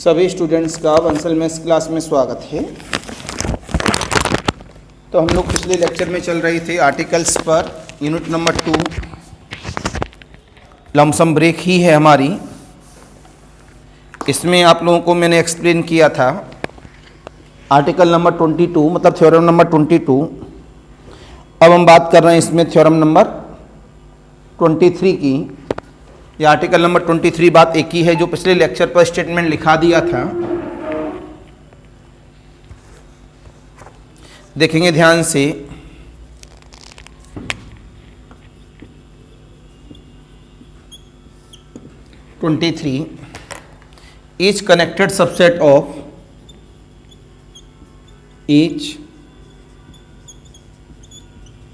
सभी स्टूडेंट्स का Bansal maths class में स्वागत है। तो हम लोग पिछले लेक्चर में चल रहे थे आर्टिकल्स पर, यूनिट नंबर 2 लमसम ब्रेक ही है हमारी। इसमें आप लोगों को मैंने एक्सप्लेन किया था आर्टिकल नंबर 22 मतलब थ्योरम नंबर 22। अब हम बात कर रहे हैं इसमें थ्योरम नंबर 23 की। ये आर्टिकल नंबर 23 बात एक ही है जो पिछले लेक्चर पर स्टेटमेंट लिखा दिया था। देखेंगे ध्यान से। each connected subset of each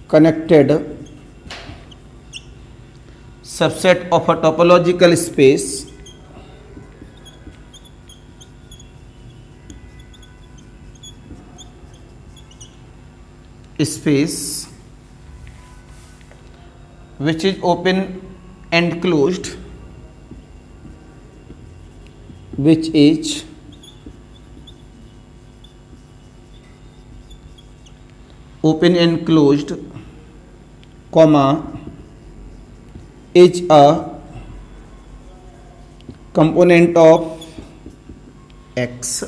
connected subset of a topological space which is open and closed, which is open and closed, comma is a component of X।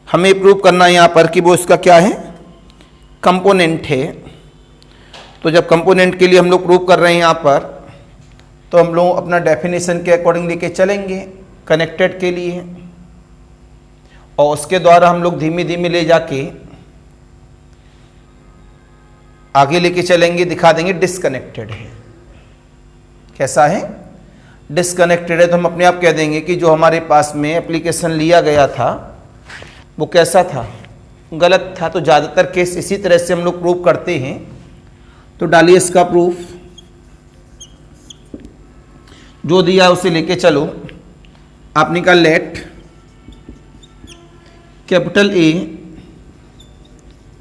हमें प्रूव करना है यहाँ पर कि वो इसका क्या है, कंपोनेंट है। तो जब कंपोनेंट के लिए हम लोग प्रूव कर रहे हैं यहाँ पर, तो हम लोग अपना डेफिनेशन के अकॉर्डिंग लेके चलेंगे कनेक्टेड के लिए, और उसके द्वारा हम लोग धीमे धीमे ले जाके आगे लेके चलेंगे, दिखा देंगे डिसकनेक्टेड है। कैसा है, डिसकनेक्टेड है। तो हम अपने आप कह देंगे कि जो हमारे पास में एप्लीकेशन लिया गया था वो कैसा था, गलत था। तो ज़्यादातर केस इसी तरह से हम लोग प्रूव करते हैं। तो डालिए इसका प्रूफ, जो दिया उसे लेके चलो। आपने कहा let capital A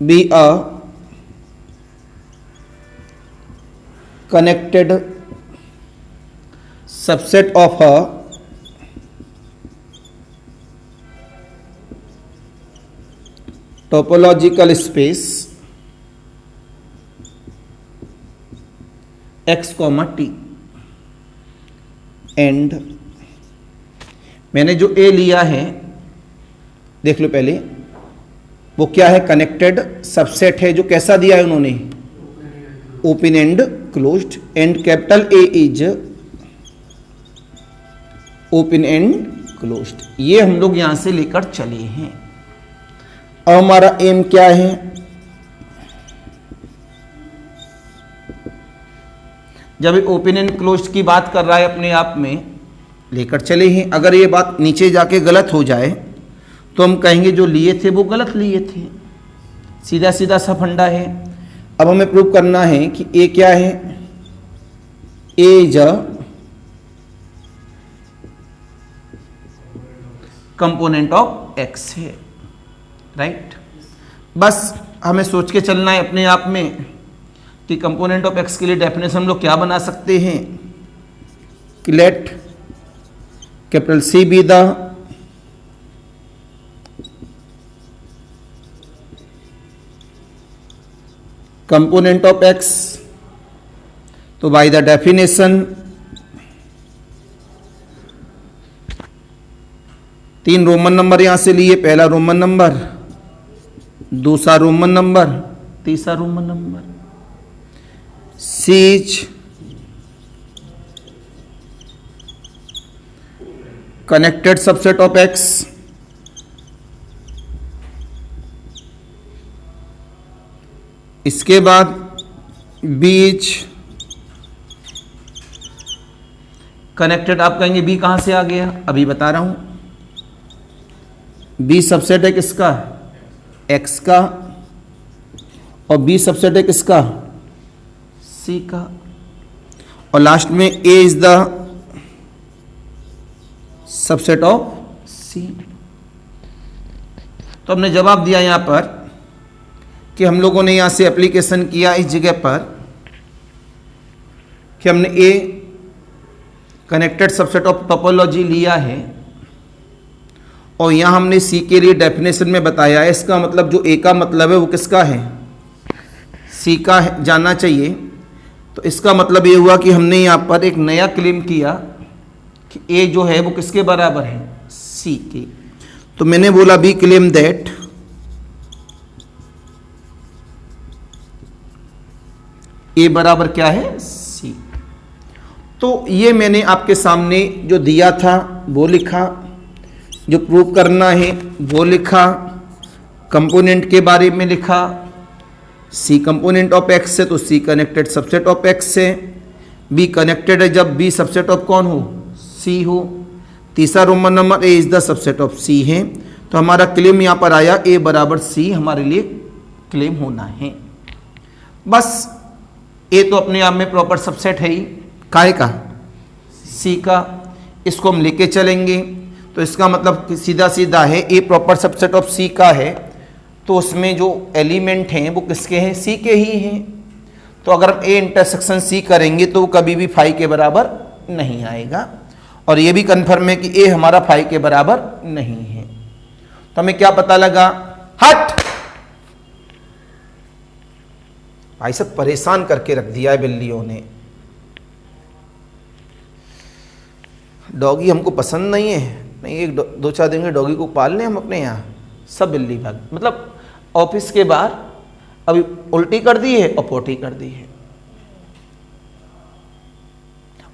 be a connected subset of a topological space x, t and मैंने जो a लिया है देख लो पहले, वो क्या है, कनेक्टेड सबसेट है। जो कैसा दिया है उन्होंने, open and closed, and capital A is open and closed. ये हम लोग यहां से लेकर चले हैं। अब हमारा एम क्या है, जब ये ओपन एंड क्लोज्ड की बात कर रहा है अपने आप में लेकर चले हैं। अगर ये बात नीचे जाके गलत हो जाए तो हम कहेंगे जो लिए थे वो गलत लिए थे। सीधा सीधा सा फंडा है। अब हमें प्रूव करना है कि ए क्या है, A is a component of X है, राइट। बस हमें सोच के चलना है अपने आप में कि कंपोनेंट ऑफ एक्स के लिए डेफिनेशन हम लोग क्या बना सकते हैं कि let capital C be the component of X. तो by the definition 3 Roman number यहां से लिए। पहला रोमन नंबर, दूसरा रोमन नंबर, तीसरा Roman number. C is connected subset of X, इसके बाद बीच कनेक्टेड। आप कहेंगे बी कहां से आ गया, अभी बता रहा हूं। बी सबसेट है किसका, एक्स का, और बी सबसेट है किसका, सी का, और लास्ट में ए is the subset of C. तो हमने जवाब दिया यहां पर कि हम लोगों ने यहां से एप्लीकेशन किया इस जगह पर कि हमने ए कनेक्टेड सबसेट ऑफ टोपोलॉजी लिया है और यहाँ हमने सी के लिए डेफिनेशन में बताया है, इसका मतलब जो ए का मतलब है वो किसका है, सी का है, जानना चाहिए। तो इसका मतलब ये हुआ कि हमने यहाँ पर एक नया क्लेम किया कि ए जो है वो किसके बराबर है, सी के। तो मैंने बोला बी क्लेम दैट ए बराबर क्या है, सी। तो ये मैंने आपके सामने जो दिया था वो लिखा, जो प्रूव करना है वो लिखा, कंपोनेंट के बारे में लिखा। सी कंपोनेंट ऑफ एक्स है तो सी कनेक्टेड सबसेट ऑफ एक्स है। बी कनेक्टेड है जब बी सबसेट ऑफ कौन हो, सी हो। तीसरा Roman number A is the subset of C है। तो हमारा क्लेम यहाँ पर आया ए बराबर सी हमारे लिए क्लेम होना है। बस ए तो अपने आप में प्रॉपर सबसेट है ही, काहे का, सी का। इसको हम लेके चलेंगे तो इसका मतलब सीधा सीधा है ए प्रॉपर सबसेट ऑफ सी का है, तो उसमें जो एलिमेंट हैं वो किसके हैं, सी के ही हैं। तो अगर हम ए इंटरसेक्शन सी करेंगे तो वो कभी भी फाई के बराबर नहीं आएगा। और ये भी कन्फर्म है कि ए हमारा फाई के बराबर नहीं है। तो हमें क्या पता लगा, हट भाई सब परेशान करके रख दिया है बिल्लियों ने। डॉगी हमको पसंद नहीं है, नहीं एक दो चार दिन के डॉगी को पाल लें हम अपने यहाँ, सब बिल्ली भाग, मतलब ऑफिस के बाहर अभी उल्टी कर दी है और पोटी कर दी है।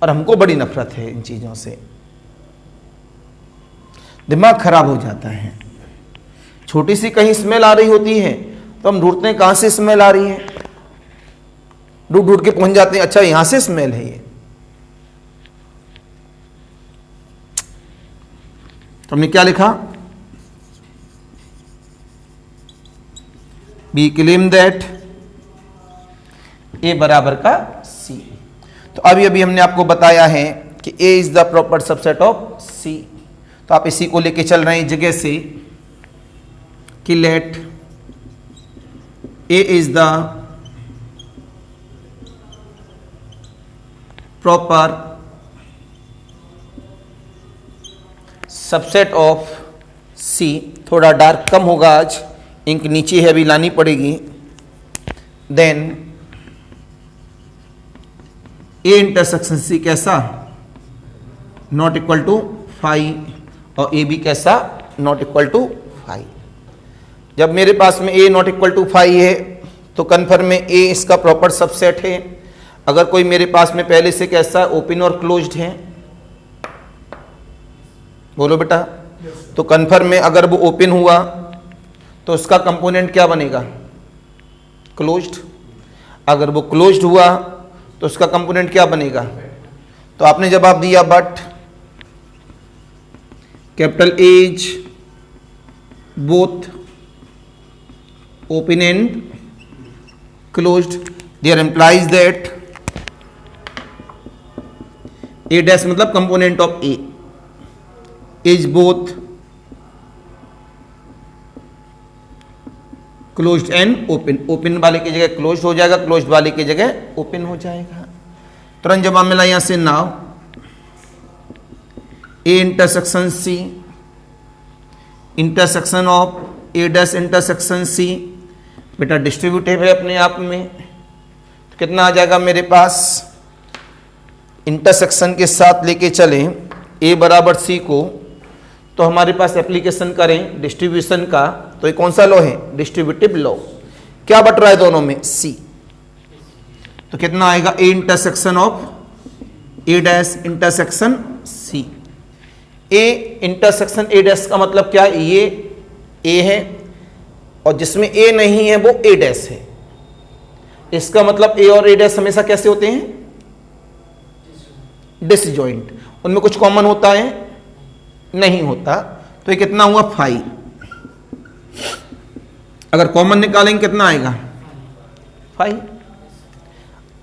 और हमको बड़ी नफरत है इन चीजों से, दिमाग खराब हो जाता है। छोटी सी कहीं स्मेल आ रही होती है तो हम ढूंढते हैं कहां से स्मेल आ रही है, ढूंढ ढूंढ के पहुंच जाते हैं, अच्छा यहां से स्मेल है ये। तो हमने क्या लिखा, बी क्लेम दैट ए बराबर का सी। तो अभी हमने आपको बताया है कि A is the proper subset of C. तो आप इसी को लेके चल रहे हैं जगह से कि let A is the proper subset of C. थोड़ा डार्क कम होगा आज, इंक नीचे है अभी लानी पड़ेगी। देन ए इंटरसेक्शन सी कैसा, नॉट इक्वल टू फाइव, और ए भी कैसा, नॉट इक्वल टू फाइव। जब मेरे पास में ए नॉट इक्वल टू फाइव है तो कन्फर्म में ए इसका प्रॉपर सबसेट है। अगर कोई मेरे पास में पहले से कैसा ओपन और क्लोज्ड है, बोलो बेटा, तो कन्फर्म में अगर वो ओपन हुआ तो उसका कंपोनेंट क्या बनेगा, क्लोज्ड। अगर वो क्लोज्ड हुआ तो उसका कंपोनेंट क्या बनेगा। तो आपने जवाब दिया but capital A is both open and closed, there implies that A dash मतलब component of A is both closed and open. Open वाले की जगह क्लोज्ड हो जाएगा, क्लोज्ड वाले की जगह ओपन हो जाएगा। तुरंत जवाब मिला यहां से, now A intersection C intersection of A dash intersection C, बेटा डिस्ट्रीब्यूटिव है अपने आप में। तो कितना आ जाएगा मेरे पास, इंटरसेक्शन के साथ लेके चलें ए बराबर सी को, तो हमारे पास एप्लीकेशन करें डिस्ट्रीब्यूशन का, तो ये कौन सा लॉ है, डिस्ट्रीब्यूटिव लॉ। क्या बट रहा है दोनों में, सी। तो कितना आएगा, A intersection of A dash intersection C. A intersection A dash का मतलब क्या है, ये ए है और जिसमें ए नहीं है वो ए डैश है। इसका मतलब ए और ए डैश हमेशा कैसे होते हैं, डिसजॉइंट। उनमें कुछ कॉमन होता है, नहीं होता। तो ये कितना हुआ, 5। अगर कॉमन निकालेंगे कितना आएगा, 5।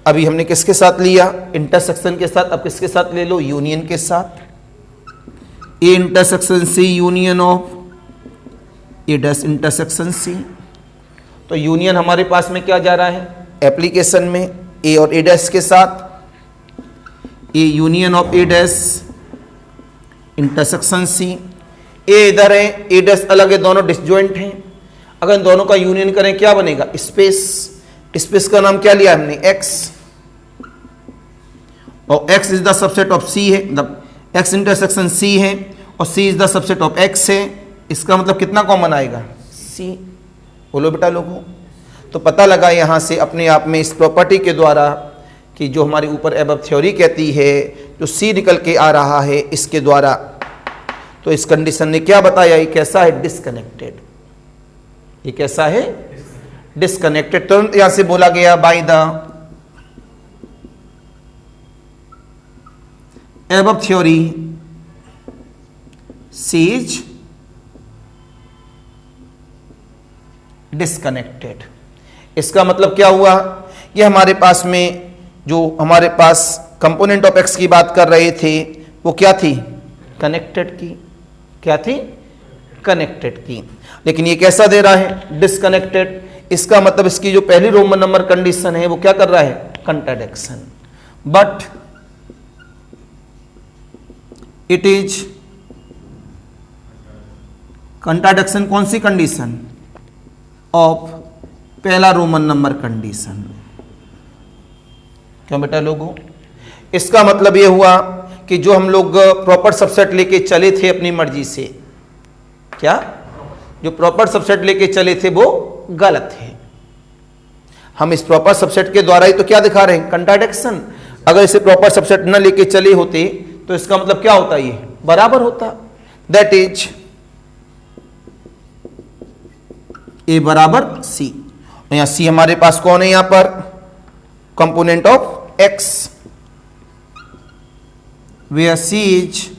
अभी हमने किसके साथ लिया, इंटरसेक्शन के साथ। अब किसके साथ ले लो, यूनियन के साथ। A intersection C union of A dash intersection C. तो यूनियन हमारे पास में क्या जा रहा है, एप्लीकेशन में ए और ए डैश के साथ, A union of A dash intersection C. A इधर है, ए डैश अलग है, दोनों डिसजॉइंट हैं। अगर इन दोनों का यूनियन करें क्या बनेगा? स्पेस। स्पेस का नाम क्या लिया हमने? एक्स। और X is the subset of C है, मतलब एक्स इंटरसेक्शन सी है, और C is the subset of X है। इसका मतलब कितना कॉमन आएगा? सी। बोलो बेटा लोगों। तो पता लगा यहां से अपने आप में इस प्रॉपर्टी के द्वारा कि जो हमारे ऊपर एबव थ्योरी कहती है, जो सी निकल के आ रहा है इसके द्वारा, तो इस कंडीशन ने क्या बताया? ये कैसा है? डिस्कनेक्टेड। ये कैसा है? डिस्कनेक्टेड। तुरंत यहां से बोला गया by the above theory C is disconnected. इसका मतलब क्या हुआ? ये हमारे पास में जो हमारे पास कंपोनेंट ऑफ एक्स की बात कर रहे थे वो क्या थी? कनेक्टेड की। क्या थी? कनेक्टेड की। लेकिन ये कैसा दे रहा है? डिस्कनेक्टेड। इसका मतलब इसकी जो पहली रोमन नंबर कंडीशन है वो क्या कर रहा है? Contradiction. But it is contradiction कौन सी कंडीशन? ऑफ पहला रोमन नंबर कंडीशन। क्यों बेटा लोगों? इसका मतलब यह हुआ कि जो हम लोग प्रॉपर सबसेट लेके चले थे अपनी मर्जी से, क्या जो प्रॉपर सबसेट लेके चले थे वो गलत है। हम इस प्रॉपर सबसेट के द्वारा ही तो क्या दिखा रहे हैं? कंट्राडिक्शन। अगर इसे प्रॉपर सबसेट न लेके चले होते तो इसका मतलब क्या होता? ये बराबर होता। दैट इज ए बराबर सी। यहां सी हमारे पास कौन है? यहां पर component of x, where C is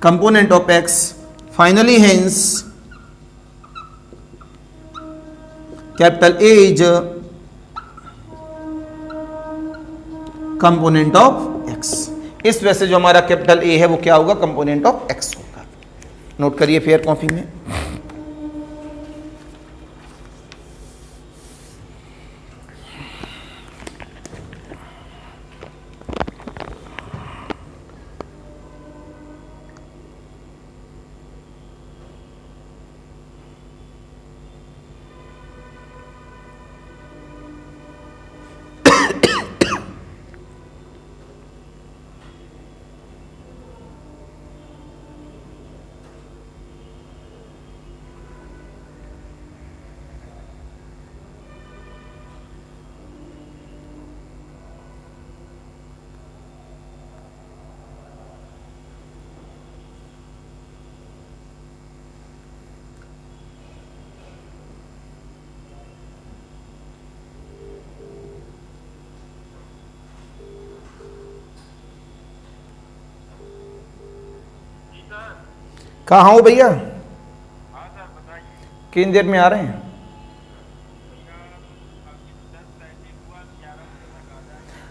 component of x. Finally, hence capital A is component of x. इस वजह से जो हमारा कैपिटल A है वो क्या होगा? कंपोनेंट ऑफ x होगा। नोट करिए फेयर कॉपी में। कहाँ हो भैया? कितनी देर में आ रहे हैं?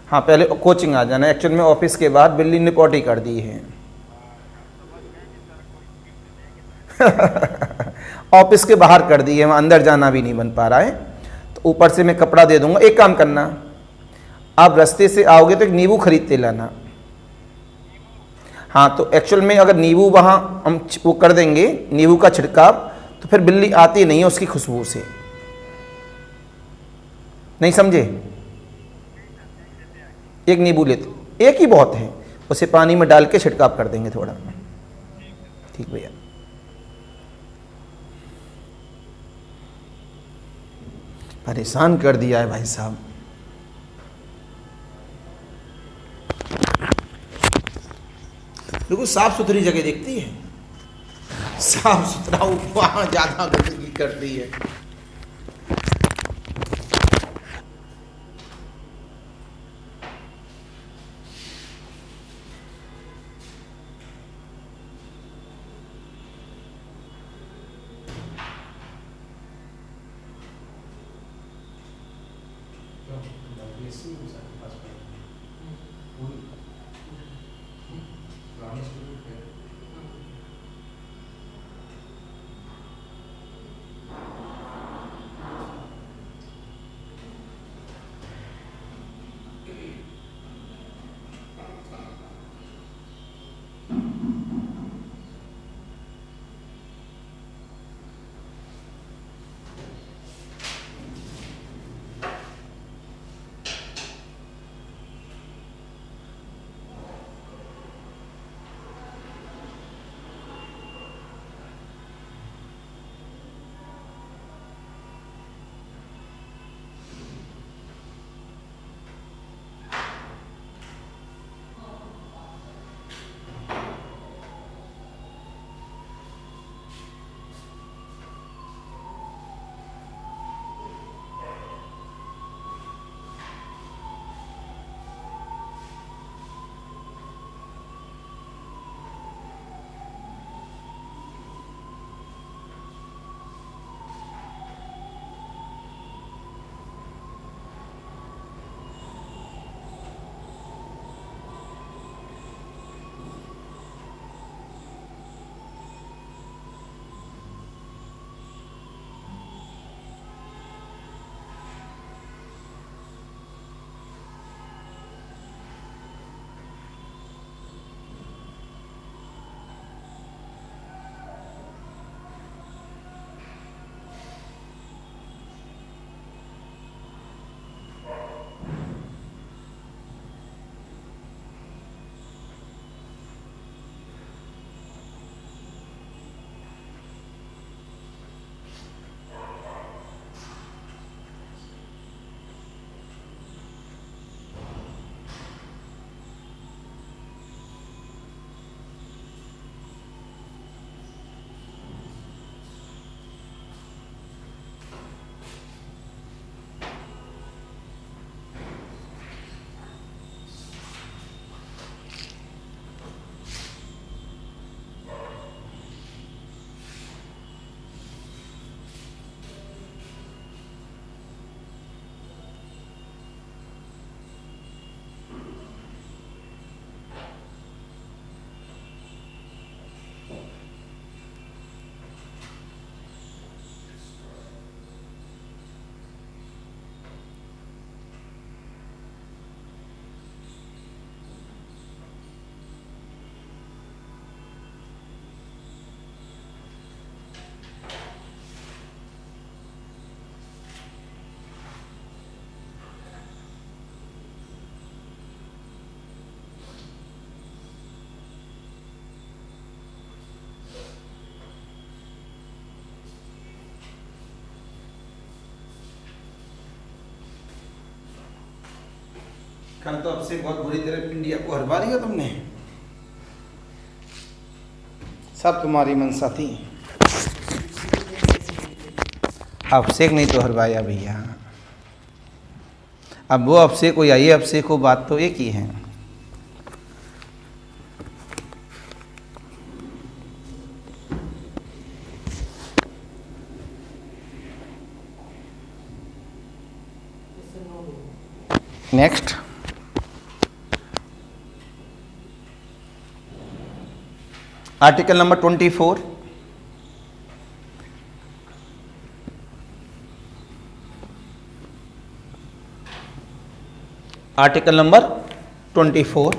हाँ, पहले कोचिंग आ जाना। एक्चुअल में ऑफिस के बाद बिल्ली ने पॉटी कर दी है। ऑफिस के बाहर कर दी है, वहाँ अंदर जाना भी नहीं बन पा रहा है। तो ऊपर से मैं कपड़ा दे दूंगा। एक काम करना, आप रास्ते से आओगे तो एक नींबू खरीदते लाना। हाँ, तो एक्चुअल में अगर नींबू वहाँ हम वो कर देंगे, नींबू का छिड़काव, तो फिर बिल्ली आती नहीं है उसकी खुशबू से। नहीं समझे? एक नींबू लेते, एक ही बहुत है, उसे पानी में डाल के छिड़काव कर देंगे थोड़ा। ठीक भैया। परेशान कर दिया है भाई साहब। बिल्कुल साफ सुथरी जगह देखती है, साफ सुथरा, वहां ज्यादा गंदगी करती है। कल तो अब से बहुत बुरी तरह इंडिया को हरवा दिया तुमने, सब तुम्हारी मंशा थी। अभिषेक नहीं तो हरवाया भैया, अब वो अभिषेक को या ये अभिषेक को, बात तो एक ही है। Next, article number 24, article number 24,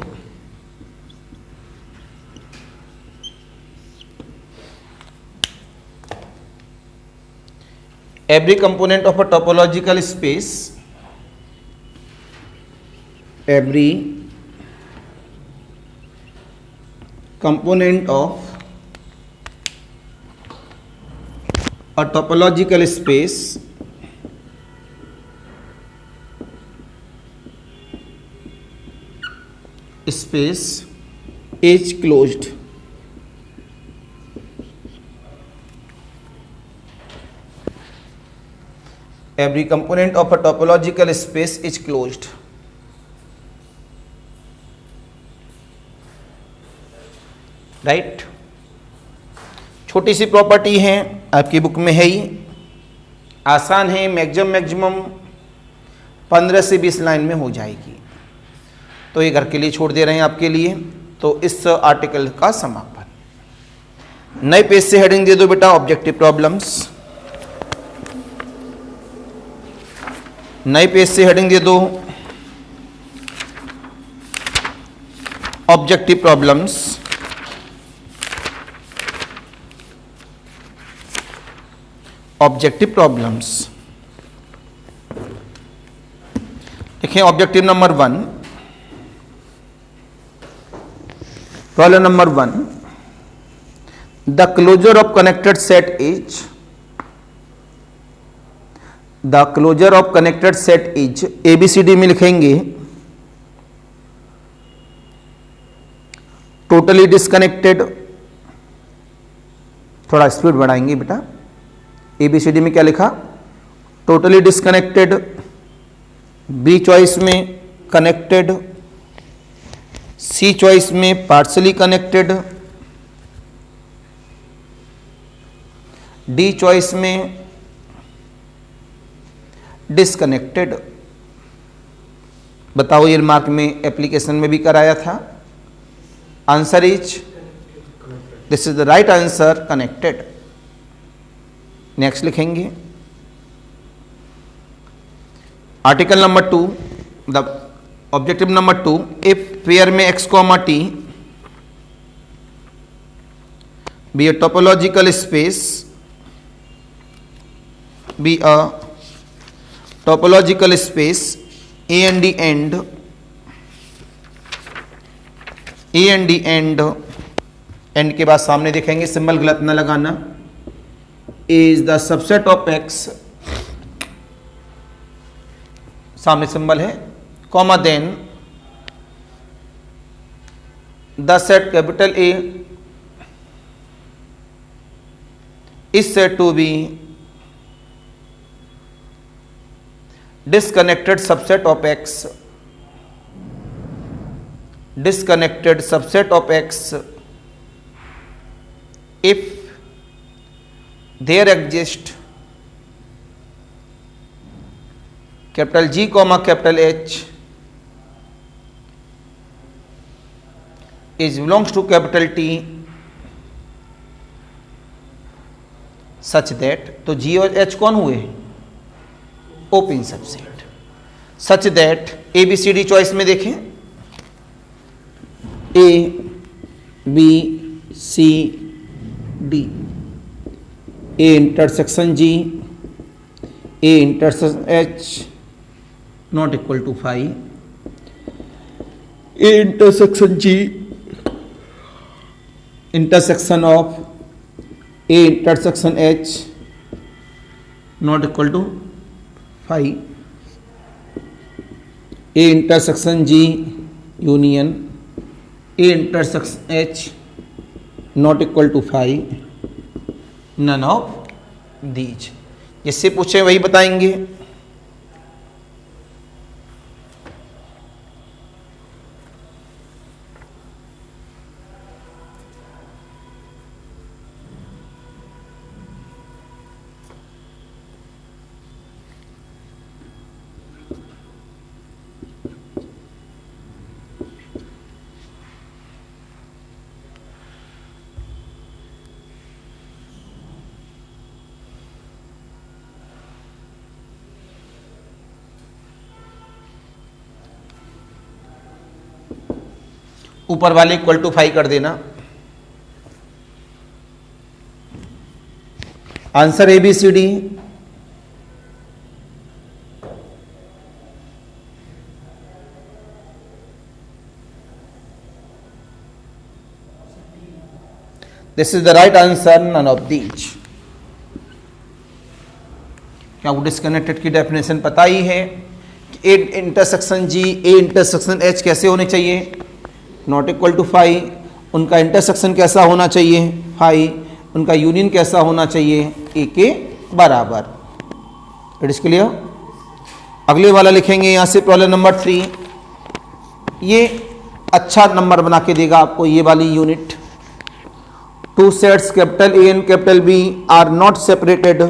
every component of a topological space, every component of a topological space is closed. Every component of a topological space is closed. Right, छोटी सी प्रॉपर्टी है, आपकी बुक में है ही, आसान है, मैक्सिमम 15 से 20 line में हो जाएगी, तो ये घर के लिए छोड़ दे रहे हैं आपके लिए। तो इस आर्टिकल का समापन, नए पेज से हेडिंग दे दो बेटा, ऑब्जेक्टिव प्रॉब्लम्स। नए पेज से हेडिंग दे दो, ऑब्जेक्टिव प्रॉब्लम्स। ऑब्जेक्टिव प्रॉब्लम्स देखिए, objective number 1, problem number 1, the closure of connected set is, the closure of connected set is, ABCD में लिखेंगे टोटली डिस्कनेक्टेड, थोड़ा स्पीड बढ़ाएंगे बेटा। ABCD में क्या लिखा, टोटली डिस्कनेक्टेड, B चॉइस में कनेक्टेड, C चॉइस में पार्शली कनेक्टेड, D चॉइस में डिस्कनेक्टेड। बताओ, ये मार्क में एप्लीकेशन में भी कराया था। Answer is, this is the right answer, connected. Next लिखेंगे, article number 2, the objective number 2, if pair में x, t be a topological space, be a topological space, A and D end, A and D end, and के बाद सामने देखेंगे, symbol गलत ना लगाना, is the subset of x, सामने symbol है, comma then the set capital A is said to be disconnected subset of x, disconnected subset of x if there exist capital G comma capital H is belongs to capital T such that, तो G और H कौन हुए, open subset, such that ABCD choice में देखें, A B C D, A intersection G, A intersection H not equal to 5, A intersection G intersection of A intersection H not equal to 5, A intersection G union A intersection H not equal to phi, none of these. जिससे पूछे वही बताएंगे। ऊपर वाले equal to 5 कर देना। Answer A B C D. This is the right answer, none of these. क्या वो डिस्कनेक्टेड की डेफिनेशन पता ही है कि A intersection G A intersection H कैसे होने चाहिए, नॉट इक्वल टू फाई। उनका इंटरसेक्शन कैसा होना चाहिए, फाई। उनका यूनियन कैसा होना चाहिए, ए के बराबर। It is clear. अगले वाला लिखेंगे यहां से प्रॉब्लम नंबर 3। ये अच्छा नंबर बना के देगा आपको ये वाली unit. Two sets capital A and capital B are not separated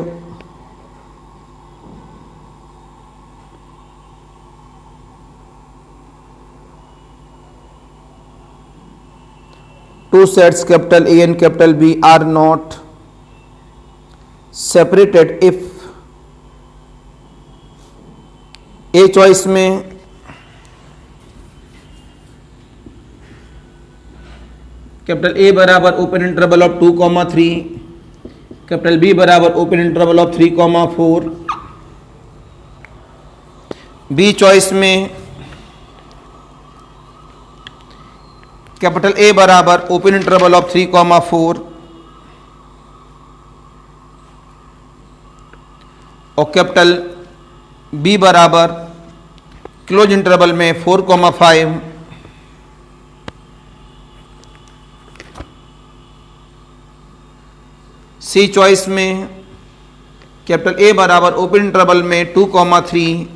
two sets capital A and capital B are not separated if A choice में कैपिटल A बराबर open interval of 2,3, capital B बराबर open interval of 3,4, B choice में capital A बराबर open interval of 3,4 और capital B बराबर close interval में 4,5। सी choice में capital A बराबर ओपन इंटरवल में 2,3,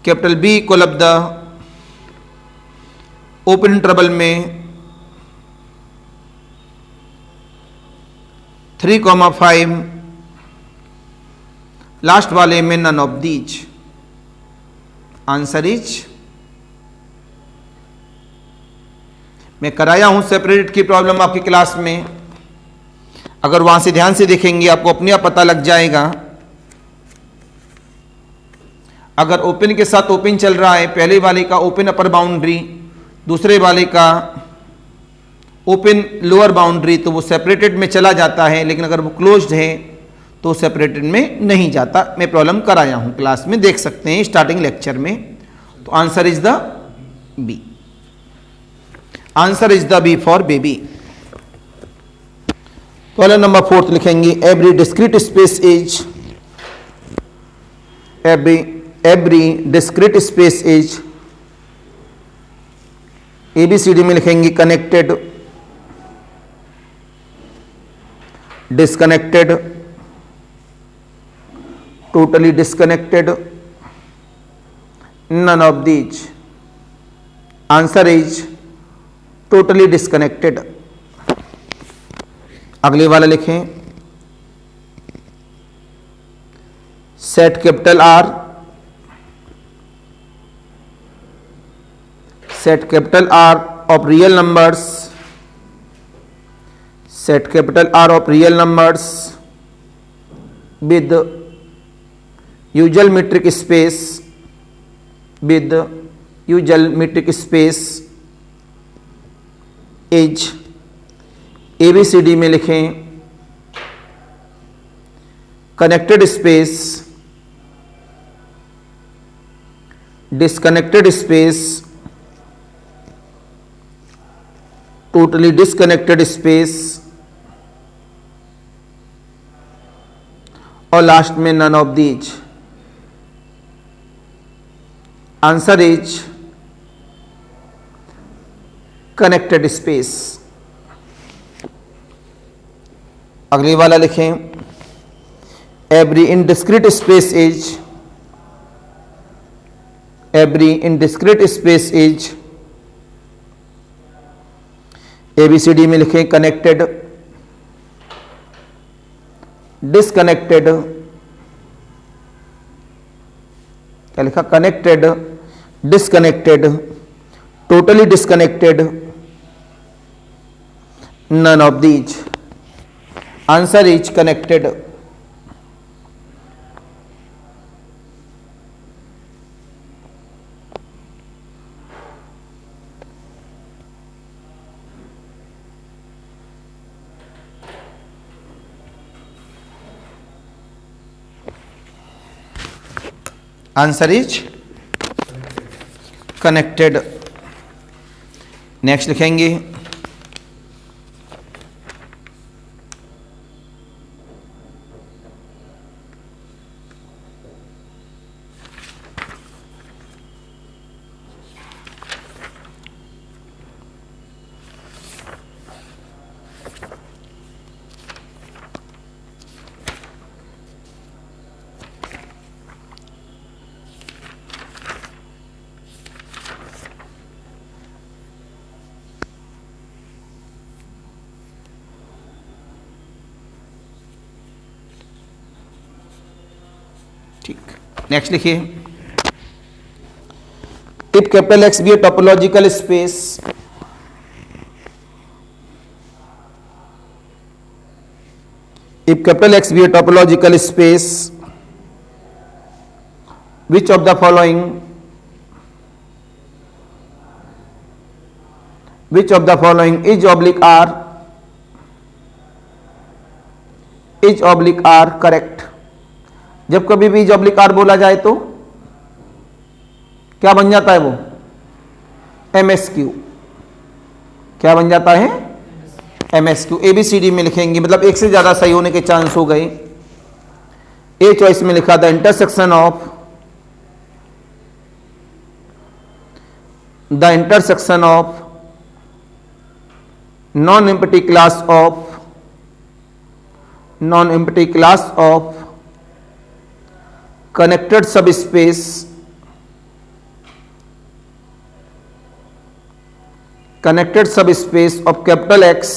कैपिटल बी को लब द ओपन इंटरवल में 3,5, लास्ट वाले में none of these. Answer is, मैं कराया हूं सेपरेटेड की प्रॉब्लम आपकी क्लास में। अगर वहां से ध्यान से देखेंगे आपको अपने आप पता लग जाएगा। अगर ओपन के साथ ओपन चल रहा है, पहले वाले का ओपन अपर बाउंड्री, दूसरे वाले का ओपन लोअर बाउंड्री, तो वो सेपरेटेड में चला जाता है। लेकिन अगर वो क्लोज्ड है तो सेपरेटेड में नहीं जाता। मैं प्रॉब्लम कराया हूं क्लास में, देख सकते हैं स्टार्टिंग लेक्चर में। तो answer is the B. Answer is the B for baby. Problem number 4 लिखेंगे every discrete space is every discrete space is, ABCD में लिखेंगे connected, disconnected, totally disconnected, none of these. Answer is totally disconnected. अगले वाला लिखें set capital R, set capital R of real numbers, set capital R of real numbers with usual metric space, with usual metric space is ABCD में लिखें connected space, disconnected space, totally disconnected space और last में none of these. Answer is connected space. अगली वाला लिखें, every indiscrete space is, every indiscrete space is, ABCD में लिखें connected, disconnected, क्या लिखा, connected, disconnected, totally disconnected, none of these. Answer is connected. Answer is connected. Next लिखेंगे, ठीक, next लिखिए, if capital X be a topological space, if capital X be a topological space, which of the following, which of the following is oblique r, is oblique r correct? जब कभी भी is oblique are बोला जाए तो क्या बन जाता है वो, MSQ। क्या बन जाता है, MSQ। ABCD में लिखेंगे, मतलब एक से ज्यादा सही होने के चांस हो गए। ए चॉइस में लिखा था intersection of, the intersection of non empty class of, non empty class of connected subspace, connected subspace of capital X,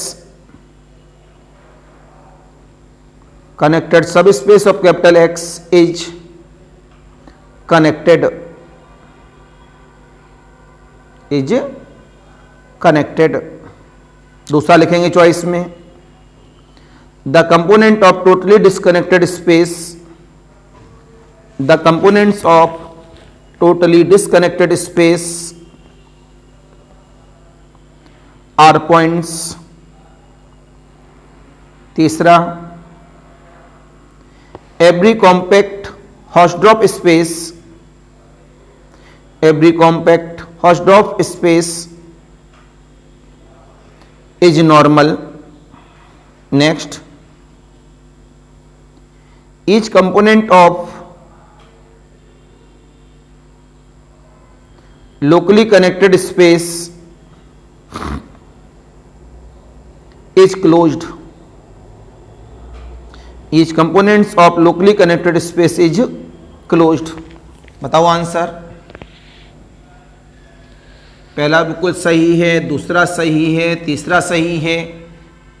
connected subspace of capital X is connected, is connected। दूसरा लिखेंगे choice में, the component of totally disconnected space, the components of totally disconnected space are points। तीसरा, every compact Hausdorff space, every compact Hausdorff space is normal। next, each component of locally connected space is closed, each components of locally connected space is closed। बताओ answer. पहला बिल्कुल सही है, दूसरा सही है, तीसरा सही है,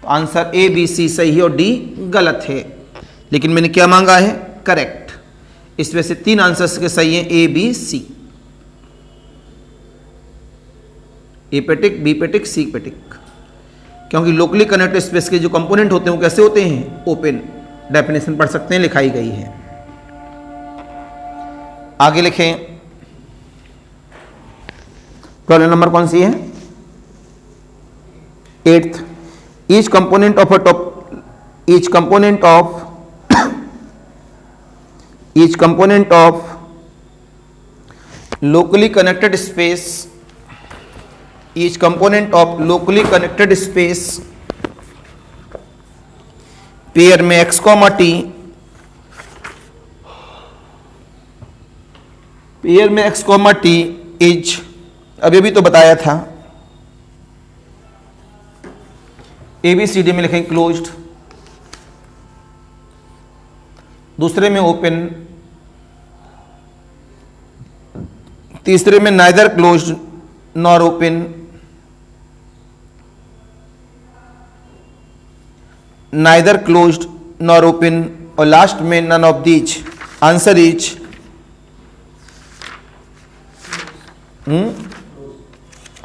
तो आंसर A B C सही है और D गलत है। लेकिन मैंने क्या मांगा है, करेक्ट। इसमें से 3 आंसर्स के सही हैं, A B C, ए पेटिक, बी पेटिक, सी पेटिक। क्योंकि लोकली कनेक्टेड स्पेस के जो कंपोनेंट होते हैं वो कैसे होते हैं, ओपन। डेफिनेशन पढ़ सकते हैं, लिखाई गई है। आगे लिखें, प्रॉब्लम नंबर कौन सी है, 8th। Each component of a top, each component of, each component of locally connected space, each component of locally connected space pair में x, t पेयर में x कॉमा टी इज, अभी भी तो बताया था, ABCD में लिखेंगे क्लोज्ड, दूसरे में ओपन, तीसरे में neither closed nor open, neither closed nor open, और लास्ट में none of these. Answer is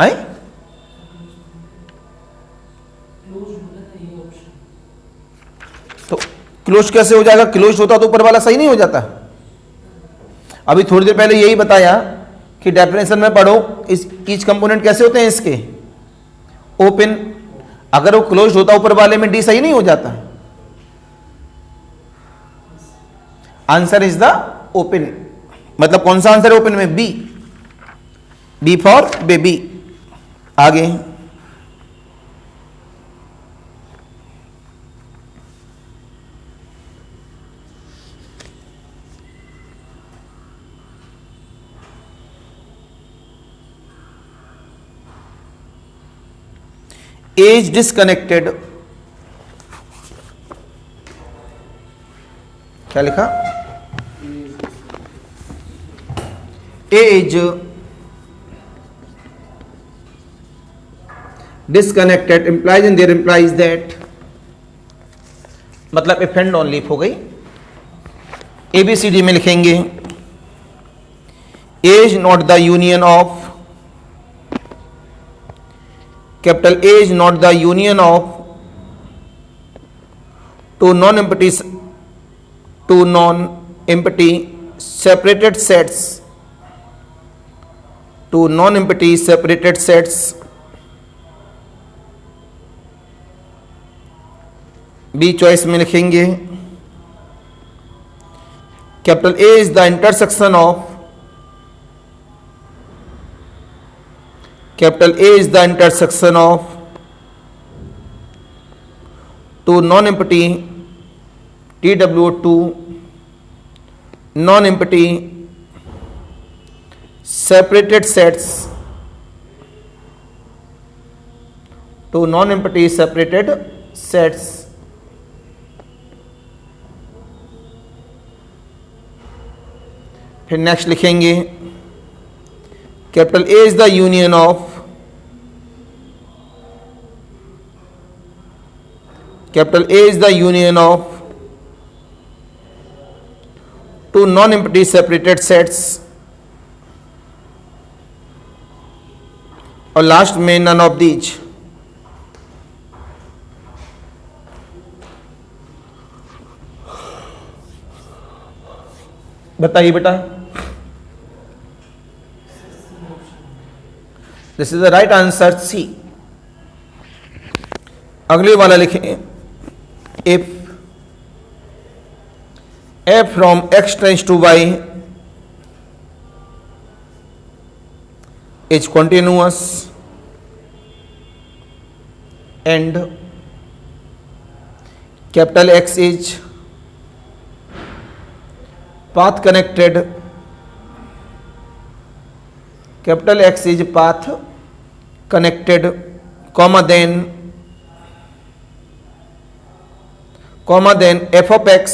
I तो क्लोज कैसे हो जाएगा? क्लोज होता तो ऊपर वाला सही नहीं हो जाता? अभी थोड़ी देर पहले यही बताया कि डेफिनेशन में पढ़ो इस ईच कंपोनेंट कैसे होते हैं इसके, ओपन। अगर वो क्लोज होता ऊपर वाले में डी सही नहीं हो जाता? Answer is the open. मतलब कौन सा आंसर है ओपन में? बी। B for baby. आगे एज डिस्कनेक्टेड, क्या लिखा? A is disconnected implies in there implies that, मतलब इफ एंड ओनली हो गई। ABCD में लिखेंगे A is not the union of, capital A is not the union of two non-empty separated sets, two non-empty separated sets। B choice में लिखेंगे capital A is the intersection of, capital A is the intersection of two non-empty TW2 non-empty separated sets, two non-empty separated sets। फिर next लिखेंगे capital A is the union of, capital A is the union of two non-empty separated sets, और last में none of these। बताइए बेटा, this is the right answer C. अगले वाला लिखें if f from x tends to y is continuous and capital X is path connected, capital X is path connected, comma then f of x,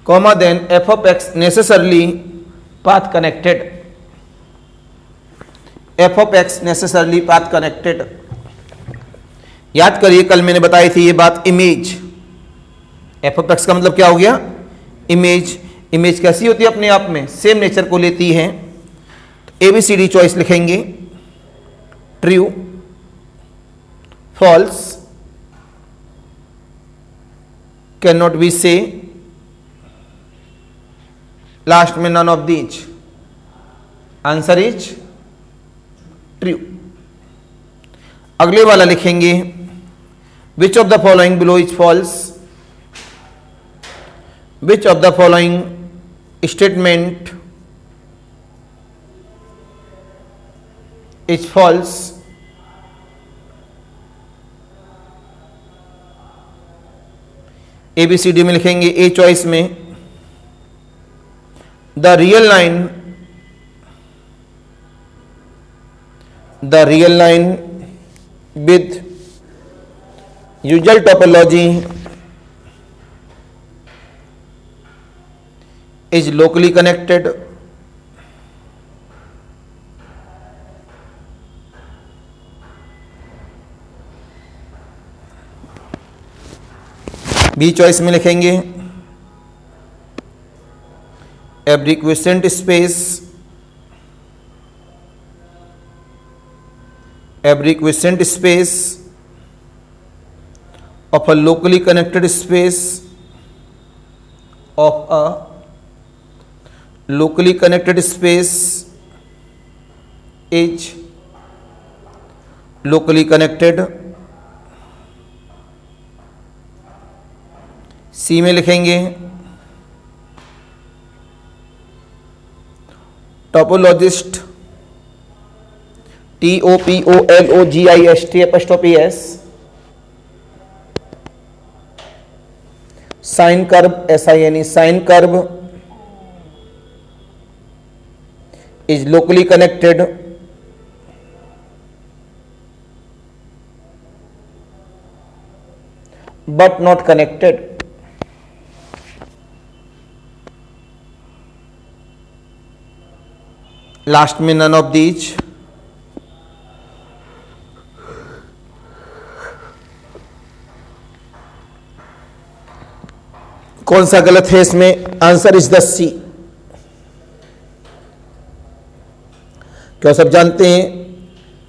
comma then f of x necessarily path connected, f of x necessarily path connected। याद करिए कल मैंने बताई थी ये बात, image. f of x का मतलब क्या हो गया? इमेज। इमेज कैसी होती है? अपने आप में सेम नेचर को लेती है। तो ABCD चॉइस लिखेंगे true, false, cannot be say, last में none of these। Answer is true. अगले वाला लिखेंगे which of the following below is false, which of the following statement is false. ABCD में लिखेंगे ए चॉइस में the real line with usual topology is locally connected. B choice में लिखेंगे every quiescent space of a locally connected space is locally connected. सी में लिखेंगे topologist TOPOLOGIST sine curve SINE sine curve is locally connected but not connected. Last में none of these. कौन सा गलत है इसमें? आंसर इज द सी. क्या सब जानते हैं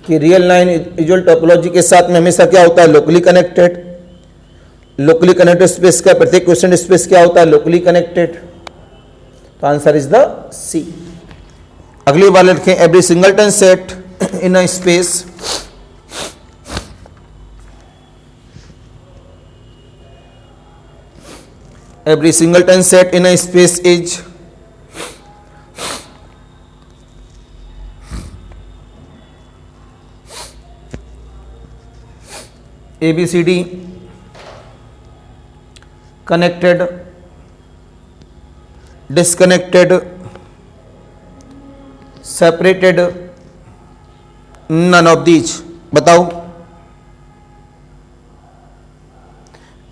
कि रियल लाइन यूजुअल टोपोलॉजी के साथ में हमेशा क्या होता है? Locally connected. Locally connected space का प्रत्येक क्वेश्चन स्पेस क्या होता है? Locally connected. तो आंसर इज द सी. अगली बार लिखें every singleton set in a space is ABCD connected, disconnected, separated, none of these. बताओ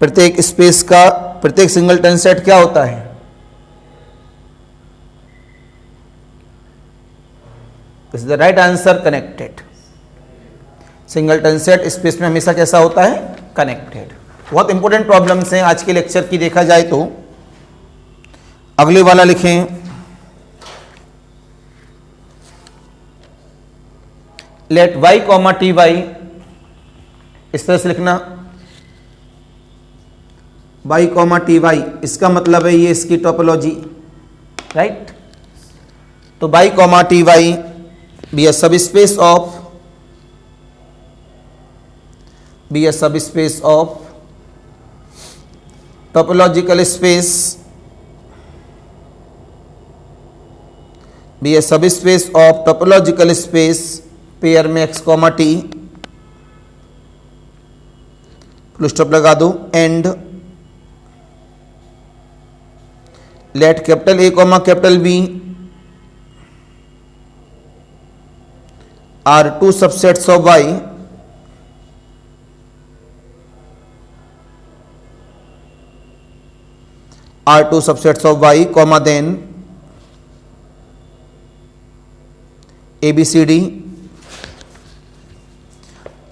प्रत्येक स्पेस का प्रत्येक सिंगलटन सेट क्या होता है? Is the right answer connected. Singleton set space में हमेशा कैसा होता है? कनेक्टेड. बहुत इंपॉर्टेंट प्रॉब्लम्स हैं आज के लेक्चर की देखा जाए तो. अगले वाला लिखें लेट y, ty. इस तरह से लिखना y, ty. इसका मतलब है ये इसकी टोपोलॉजी, राइट. तो y, ty be a sub space of topological space, be a sub space of topological space pair में x, t. फुल स्टॉप लगा दो. And let capital A, capital B are two subsets of y then ABCD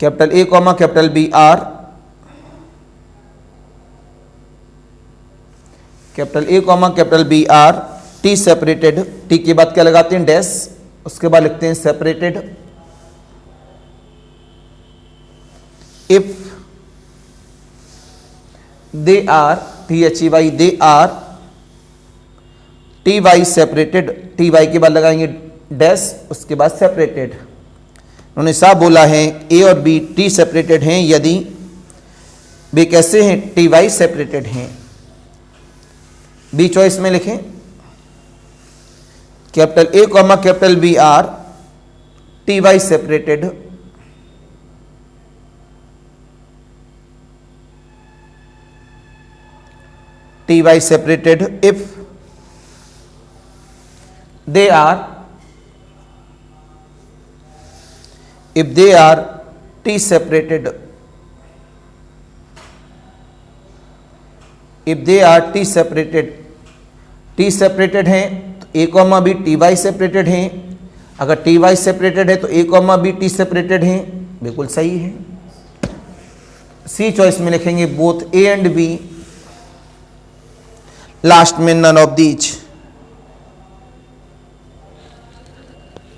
capital A, capital B are T separated. T के बाद क्या लगाते हैं? Dash. उसके बाद लिखते हैं separated. If they are THEY they are TY separated. TY के बाद लगाएंगे डैश, उसके बाद सेपरेटेड. उन्होंने साफ बोला है A और B टी सेपरेटेड हैं यदि वे कैसे हैं? TY सेपरेटेड हैं. बी चॉइस में लिखें capital A, capital B are TY separated. TY separated if they are, if they are T separated, if they are T separated, T separated हैं तो A comma B T Y separated हैं, अगर T Y separated है तो A comma B T separated हैं, बिल्कुल सही है। सी चॉइस में लिखेंगे both A and B, last में none of these.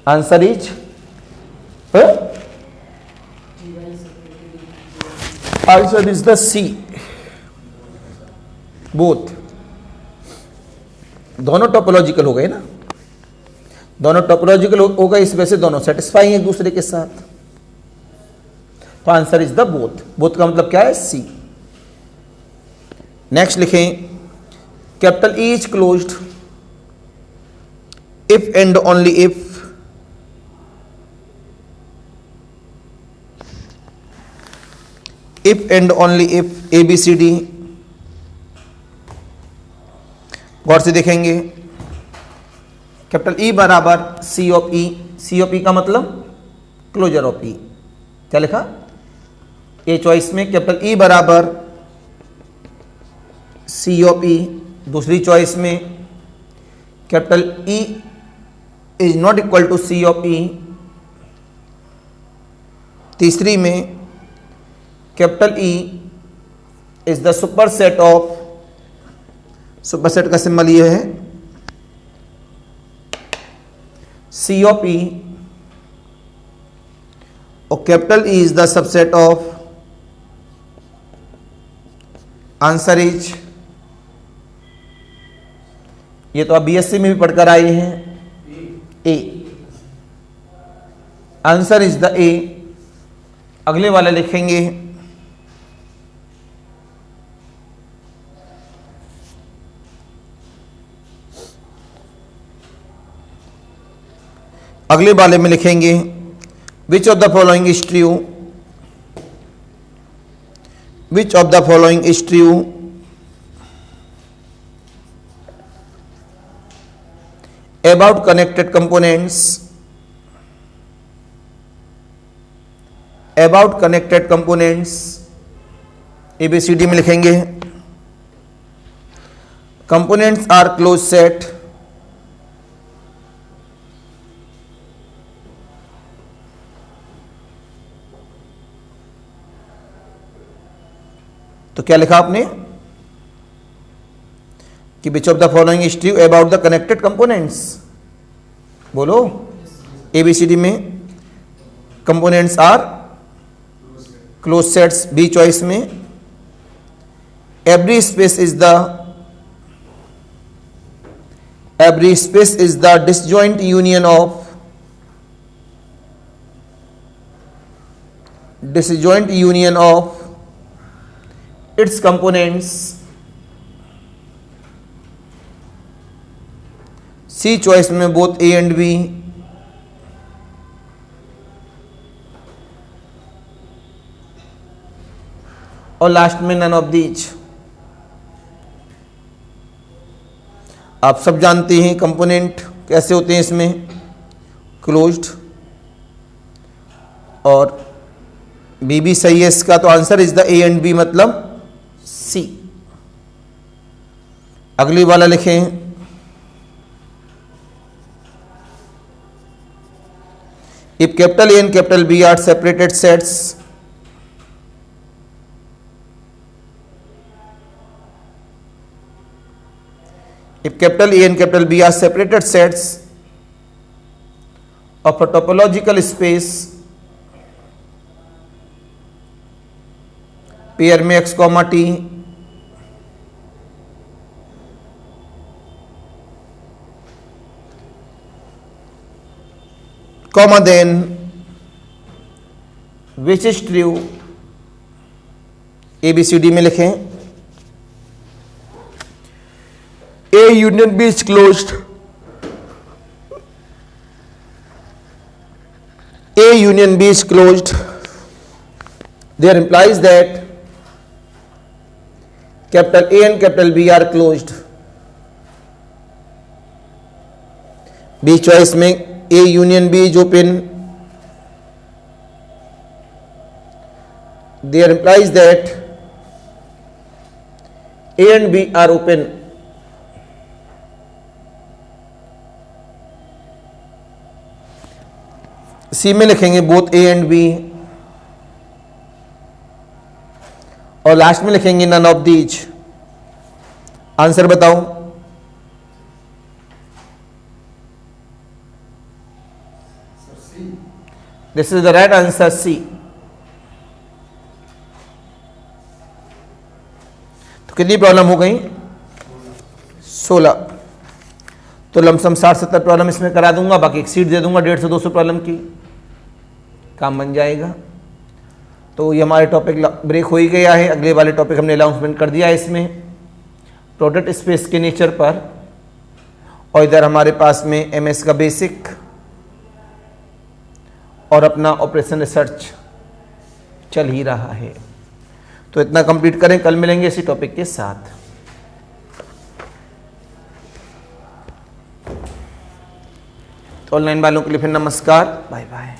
Answer is answer is the C, both. दोनों टोपोलॉजिकल हो गए ना, दोनों टोपोलॉजिकल हो गए, इस वजह से दोनों सेटिस्फाई हैं एक दूसरे के साथ, तो answer is the both. Both का मतलब क्या है? सी। नेक्स्ट लिखें capital E is closed if and only if and only if A B C D. गौर से देखेंगे, कैपिटल ई बराबर सी ऑफ ई, सी ऑफ ई का मतलब क्लोजर ऑफ ई। क्या लिखा? ए चॉइस में कैपिटल ई बराबर सी ऑफ ई, दूसरी चॉइस में capital E is not equal to C of E, तीसरी में capital E is the superset of, superset का सिंबल ये है सी ऑफ ई, और capital E is the subset of, answer is, ये तो आप बीएससी में भी पढ़कर आए हैं, A. Answer is the A. अगले वाला लिखेंगे अगले वाले में लिखेंगे which of the following is true, which of the following is true, about connected components, about connected components, ABCD में लिखेंगे कंपोनेंट्स आर क्लोज सेट, तो क्या लिखा आपने कि which of the following is true about the connected components? बोलो। ABCD में components are close sets, B choice में every space is the disjoint union of its components, C choice में both A and B, और last में none of these. आप सब जानते हैं कंपोनेंट कैसे होते हैं, इसमें क्लोज्ड, और बी भी सही है इसका, तो answer is the A and B, मतलब सी। अगली वाला लिखें if capital A and capital B are separated sets, if capital A and capital B are separated sets of a topological space, pair में x, t, comma then which is true, ABCD में लिखें A union B is closed, A union B is closed, there implies that capital A and capital B are closed, B choice में A union B is open, there implies that A and B are open. C में लिखेंगे both A and B, और last में लिखेंगे none of these. Answer बताओ। This is the right answer, C. तो कितनी problem हो गई? 16। तो लमसम 60-70 प्रॉब्लम इसमें करा दूंगा, बाकी एक सीट दे दूंगा 150 से 200 प्रॉब्लम की, काम बन जाएगा। तो ये हमारे टॉपिक ब्रेक हो ही गया है। अगले वाले टॉपिक हमने अनाउंसमेंट कर दिया है इसमें प्रोडक्ट स्पेस के नेचर पर, और इधर हमारे पास में एमएस का बेसिक और अपना ऑपरेशन रिसर्च चल ही रहा है। तो इतना कंप्लीट करें, कल मिलेंगे इसी टॉपिक के साथ। ऑनलाइन वालों के लिए फिर नमस्कार, बाय बाय।